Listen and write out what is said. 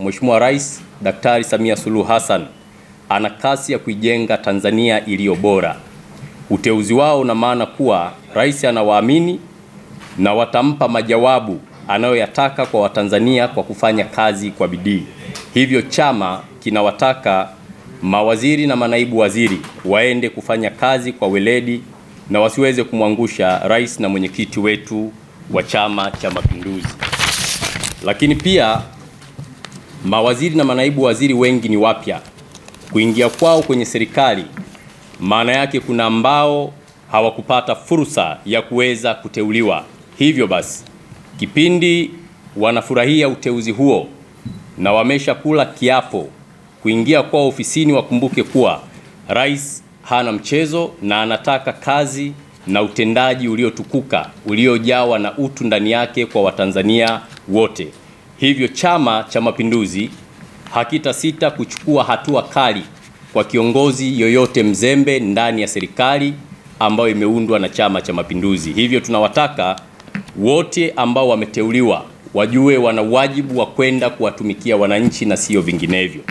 Mheshimiwa Rais Daktari Samia Suluhu Hassan ana kasi ya kuijenga Tanzania iliyo bora. Uteuzi wao una maana kuwa rais anawaamini na watampa majawabu anayoyataka kwa Watanzania kwa kufanya kazi kwa bidii. Hivyo chama kinawataka mawaziri na manaibu waziri waende kufanya kazi kwa weledi na wasiweze kumwangusha rais na mwenyekiti wetu wa Chama cha Mapinduzi. Lakini pia mawaziri na manaibu waziri wengi ni wapya. Kuingia kwao kwenye serikali maana yake kuna ambao hawakupata fursa ya kuweza kuteuliwa. Hivyo basi kipindi wanafurahia uteuzi huo na wamesha kula kiapo kuingia kwa ofisini, wakumbuke kuwa rais hana mchezo na anataka kazi na utendaji uliotukuka, uliojawa na utu ndani yake kwa Watanzania wote. Hivyo Chama cha Mapinduzi hakitasita kuchukua hatua kali kwa kiongozi yoyote mzembe ndani ya serikali ambayo imeundwa na Chama cha Mapinduzi. Hivyo tunawataka wote ambao wameteuliwa wajue wana wajibu wa kwenda kuwatumikia wananchi na sio vinginevyo.